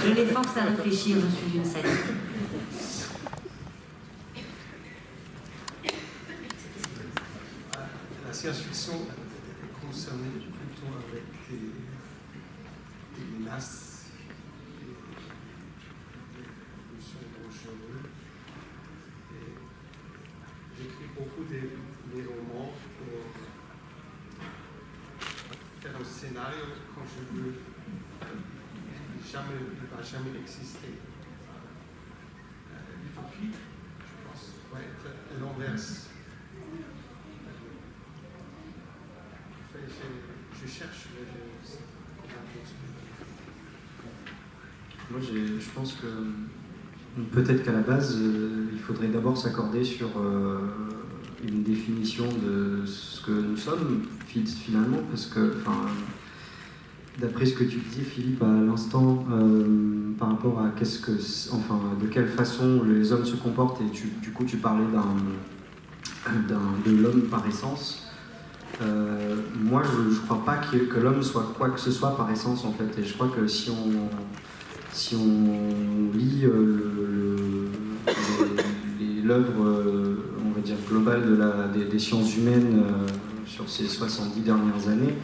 Je les force à réfléchir, je suis une sadique. La science-fiction est concernée plutôt avec des menaces, des notions dangereuses. J'écris beaucoup des romans pour faire un scénario quand je veux. Ne va jamais exister. L'utopie, je pense, va être l'inverse. Je cherche Moi, je pense que peut-être qu'à la base, il faudrait d'abord s'accorder sur une définition de ce que nous sommes, finalement, parce que, d'après ce que tu disais, Philippe, à l'instant, par rapport à de quelle façon les hommes se comportent, et du coup, tu parlais de l'homme par essence. Moi, je ne crois pas que l'homme soit quoi que ce soit par essence, en fait. Et je crois que si on lit l'œuvre, on va dire, globale des sciences humaines sur ces 70 dernières années,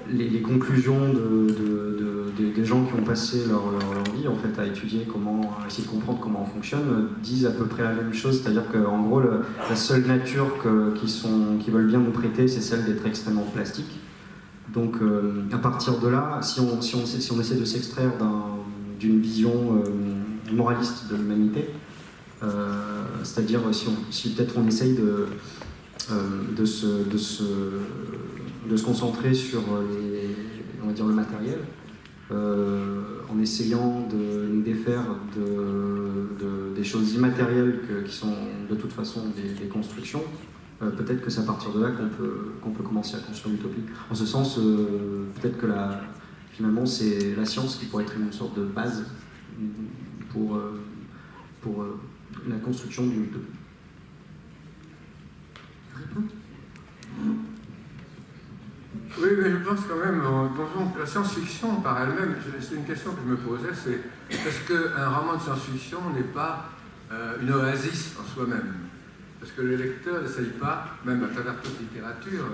les conclusions des gens qui ont passé leur vie en fait, à étudier à essayer de comprendre comment on fonctionne, disent à peu près la même chose, c'est-à-dire qu'en gros, la seule nature qu'ils veulent bien nous prêter, c'est celle d'être extrêmement plastique. Donc, à partir de là, si on essaie de s'extraire d'une vision moraliste de l'humanité, c'est-à-dire si peut-être on essaye de se concentrer sur on va dire le matériel, en essayant de nous défaire des choses immatérielles qui sont de toute façon des constructions, peut-être que c'est à partir de là qu'on peut commencer à construire l'utopie. En ce sens, peut-être que finalement c'est la science qui pourrait être une sorte de base pour la construction d'une utopie. Oui, mais je pense quand même, la science-fiction par elle-même, c'est une question que je me posais, c'est est-ce qu'un roman de science-fiction n'est pas une oasis en soi-même? Parce que le lecteur n'essaye pas, même à travers toute littérature,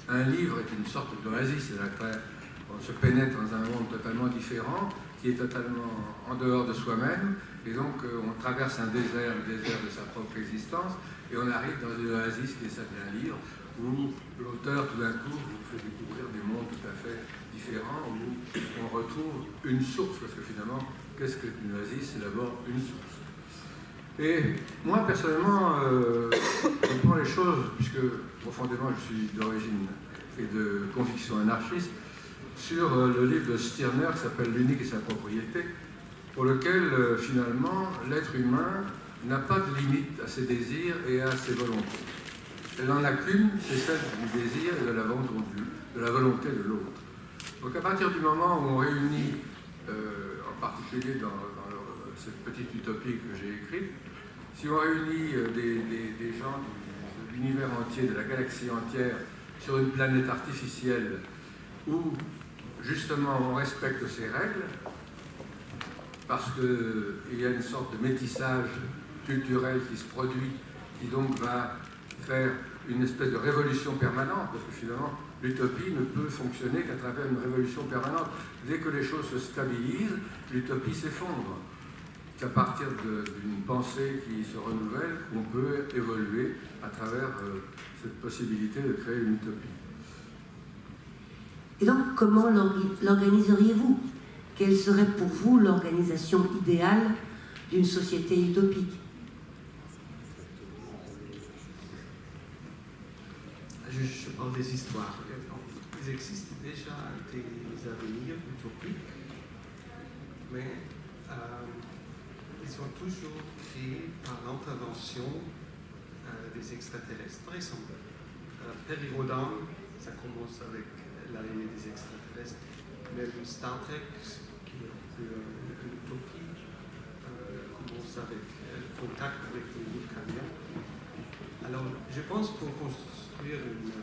un livre est une sorte d'oasis, c'est-à-dire qu'on se pénètre dans un monde totalement différent, qui est totalement en dehors de soi-même, et donc on traverse un désert, le désert de sa propre existence, et on arrive dans une oasis qui est celle d'un livre, où l'auteur, tout d'un coup, vous fait découvrir des mondes tout à fait différents, où on retrouve une source, parce que finalement, qu'est-ce qu'une oasis? C'est d'abord une source. Et moi, personnellement, je prends les choses, puisque profondément je suis d'origine et de conviction anarchiste, sur le livre de Stirner qui s'appelle L'unique et sa propriété, pour lequel, finalement, l'être humain n'a pas de limite à ses désirs et à ses volontés. Elle n'en a qu'une, c'est celle du désir et de la volonté de l'autre. Donc à partir du moment où on réunit, en particulier dans cette petite utopie que j'ai écrite, si on réunit des gens de l'univers entier, de la galaxie entière, sur une planète artificielle où justement on respecte ses règles, parce qu'il y a une sorte de métissage culturel qui se produit, qui donc va faire une espèce de révolution permanente, parce que finalement l'utopie ne peut fonctionner qu'à travers une révolution permanente. Dès que les choses se stabilisent, l'utopie s'effondre. C'est à partir d'une pensée qui se renouvelle qu'on peut évoluer à travers cette possibilité de créer une utopie. Et donc, comment l'organiseriez-vous? Quelle serait pour vous l'organisation idéale d'une société utopique? Je parle des histoires. Il existe déjà des avenirs utopiques, mais ils sont toujours créés par l'intervention des extraterrestres. Par exemple, Perry-Rodin, ça commence avec l'arrivée des extraterrestres. Même Star Trek, qui est un peu une utopie, commence avec contact avec les Vulcaniens. Alors, je pense pour construire une utopie,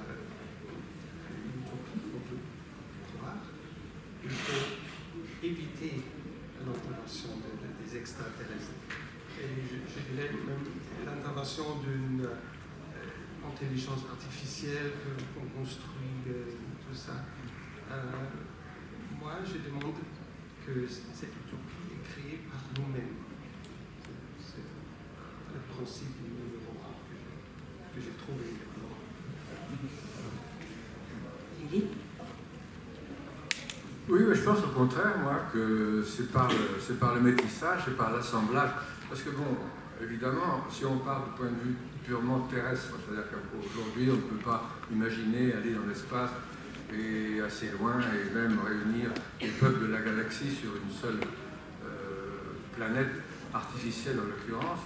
il faut l'invention d'une intelligence artificielle qu'on construit, tout ça. Moi, je demande que cette utopie est créée par nous-mêmes. C'est le principe numéro 1 que j'ai trouvé. Oui, mais je pense au contraire, moi, que c'est par le métissage, c'est par l'assemblage. Parce que bon, évidemment, si on parle du point de vue purement terrestre, c'est-à-dire qu'aujourd'hui, on ne peut pas imaginer aller dans l'espace et assez loin et même réunir les peuples de la galaxie sur une seule planète artificielle en l'occurrence,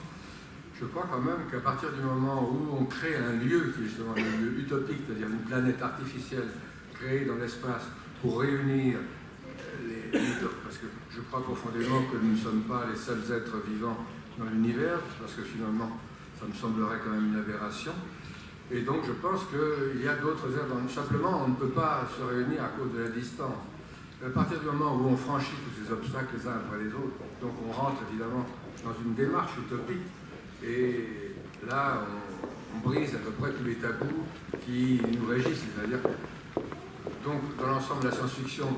je crois quand même qu'à partir du moment où on crée un lieu qui est justement un lieu utopique, c'est-à-dire une planète artificielle créée dans l'espace pour réunir parce que je crois profondément que nous ne sommes pas les seuls êtres vivants dans l'univers, parce que finalement ça me semblerait quand même une aberration. Et donc je pense qu'il y a d'autres êtres. Simplement, on ne peut pas se réunir à cause de la distance. À partir du moment où on franchit tous ces obstacles les uns après les autres, donc on rentre évidemment dans une démarche utopique. Et là, on brise à peu près tous les tabous qui nous régissent. C'est-à-dire que, donc, dans l'ensemble de la science-fiction,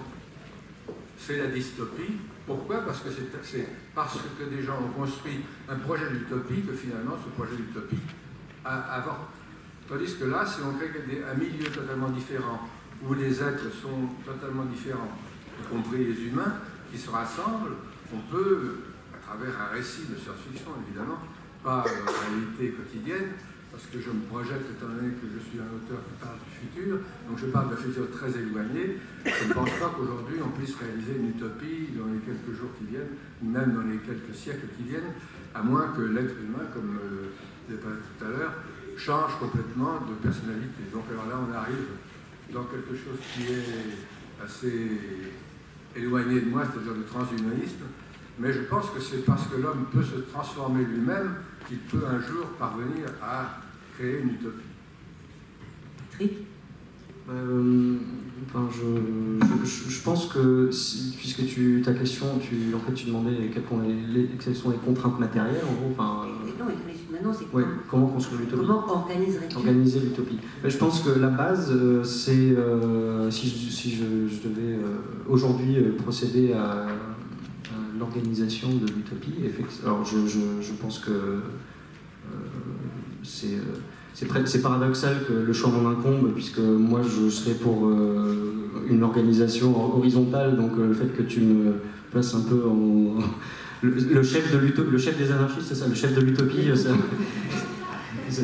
c'est la dystopie. Pourquoi? Parce que c'est parce que des gens ont construit un projet d'utopie que finalement ce projet d'utopie avorte. Tandis que là, si on crée un milieu totalement différent, où les êtres sont totalement différents, y compris les humains, qui se rassemblent, on peut, à travers un récit de science-fiction évidemment, pas la réalité quotidienne, parce que je me projette étant donné que je suis un auteur qui parle du futur, donc je parle d'un futur très éloigné. Je ne pense pas qu'aujourd'hui on puisse réaliser une utopie dans les quelques jours qui viennent, même dans les quelques siècles qui viennent, à moins que l'être humain, comme je l'ai parlé tout à l'heure, change complètement de personnalité. Donc alors là on arrive dans quelque chose qui est assez éloigné de moi, c'est-à-dire le transhumanisme, mais je pense que c'est parce que l'homme peut se transformer lui-même qu'il peut un jour parvenir à créer une utopie. Je pense que, puisque ta question, en fait, tu demandais quelles sont les contraintes matérielles, en gros. Non, mais maintenant, c'est comment construire l'utopie. Comment organiser l'utopie. Je pense que la base, c'est, si je devais aujourd'hui procéder à l'organisation de l'utopie, alors je pense que c'est paradoxal que le choix m'en incombe, puisque moi je serais pour une organisation horizontale, donc le fait que tu me places un peu en... Le chef des anarchistes, c'est ça, le chef de l'utopie, c'est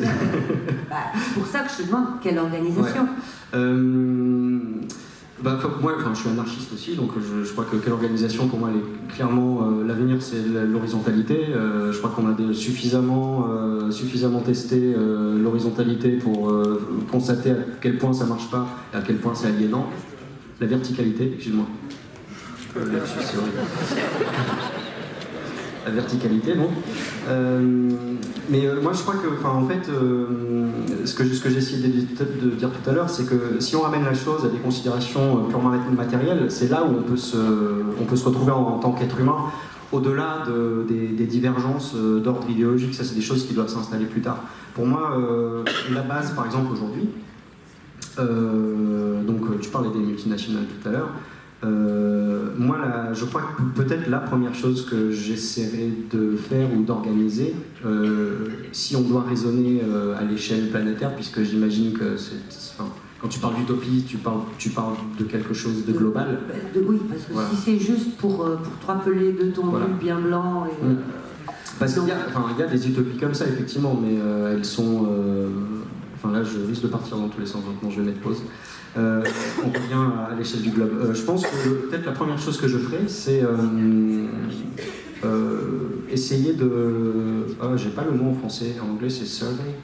pour ça que je te demande quelle organisation. Moi, je suis anarchiste aussi, donc je crois que quelle organisation, pour moi, clairement, l'avenir, c'est l'horizontalité. Je crois qu'on a suffisamment testé l'horizontalité pour constater à quel point ça marche pas et à quel point c'est aliénant. La verticalité, excuse-moi. La verticalité, non. Mais moi, je crois que, en fait, ce que j'ai essayé de dire tout à l'heure, c'est que si on ramène la chose à des considérations purement matérielles, c'est là où on peut se retrouver en tant qu'être humain, au-delà des divergences d'ordre idéologique. Ça, c'est des choses qui doivent s'installer plus tard. Pour moi, la base, par exemple, aujourd'hui, donc tu parlais des multinationales tout à l'heure, moi, je crois que peut-être la première chose que j'essaierai de faire ou d'organiser, si on doit raisonner à l'échelle planétaire, puisque j'imagine que quand tu parles d'utopie, tu parles de quelque chose de global. Oui, parce que voilà. Si c'est juste pour te rappeler de ton but bien blanc... Parce qu'il y a des utopies comme ça, effectivement, mais elles sont... là, je risque de partir dans tous les sens, donc je vais mettre pause. On revient à l'échelle du globe. Je pense que peut-être la première chose que je ferai, c'est essayer de... j'ai pas le mot en français, en anglais c'est survey.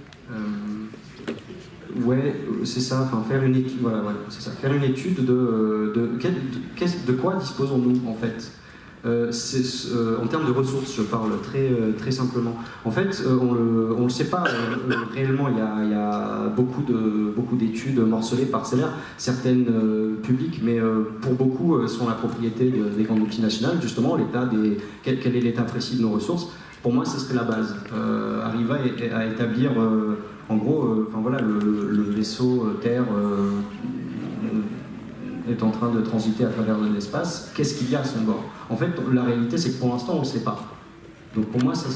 C'est ça, faire une étude, c'est ça, faire une étude de quoi disposons-nous en fait. En termes de ressources, je parle très simplement. En fait, on ne le sait pas réellement. Il y a beaucoup d'études morcelées, parcellaires, certaines publiques, mais pour beaucoup sont la propriété des grandes multinationales. Justement, quel est l'état précis de nos ressources? Pour moi, ce serait la base. Arriver à établir, en gros, le vaisseau Terre est en train de transiter à travers l'espace. Qu'est-ce qu'il y a à son bord? En fait, la réalité, c'est que pour l'instant, on ne le sait pas. Donc pour moi, ça,